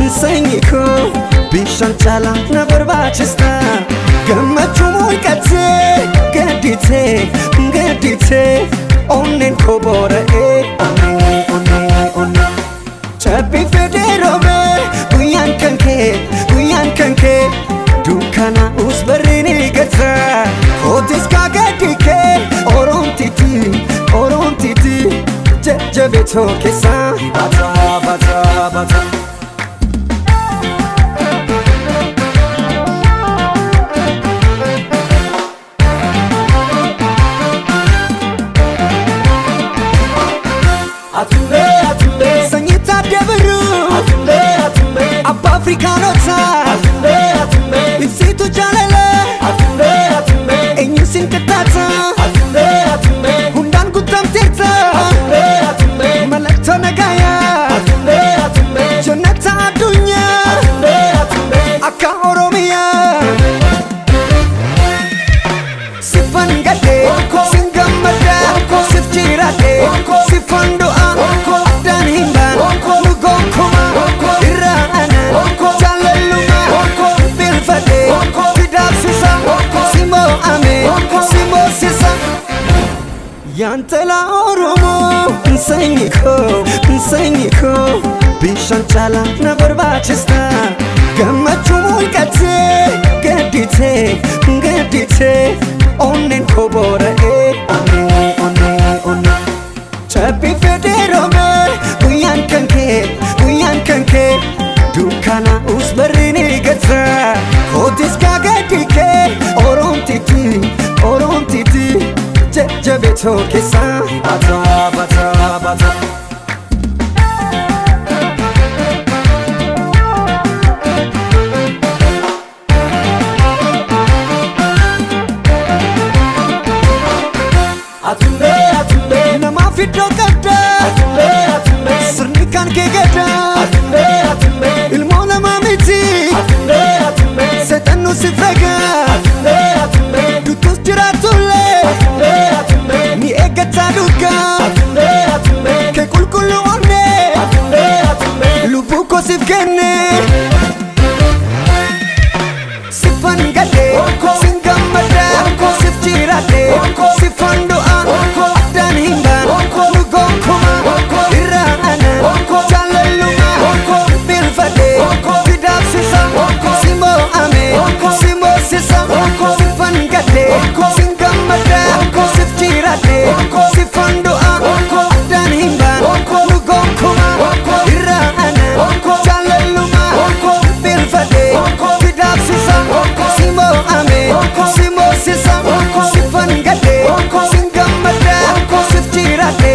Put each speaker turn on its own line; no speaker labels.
Nsengiko bishan chala na barbachista gammachu mulqate gadite onnen kobora onne chapi federome guyan kanke dukana usbarini gata otis ka gadike orontiti jabeto kesa bata Atumbe Sanyita Deveru Atumbe Abba Africanota Atumbe Insitu Jalele Atumbe Enyu Sinkatata Atumbe Hundan Gutam Tirta Atumbe Malakta Nagaya Atumbe Jonata Adunya Atumbe Akka Oromia Sifangade Singamada Sifchirade Sifando Yantela Oromo Nsengiko bishan chala na barbachista gammachu mulqate gadite onnen kobora onne chapi federome guyan kanke dukana usbarini gata otis ka gadike orontiti jabeto kesa bata Atumbe nama fiddo kadda Atumbe sirni kan ke gadda Atumbe ilmo nama miti Atumbe setanu sifraga Atumbe dutus jiratule Atumbe ni egata duga Atumbe ke kulkulu onne Atumbe lubuko sifkenne sifan gade singamada sifchirade sifando Singamada sifchirade sifando adan himban nugonkuma irana jalaluma bilfade kidab sisa simo ame simo sisa sifangade singamada sifchirade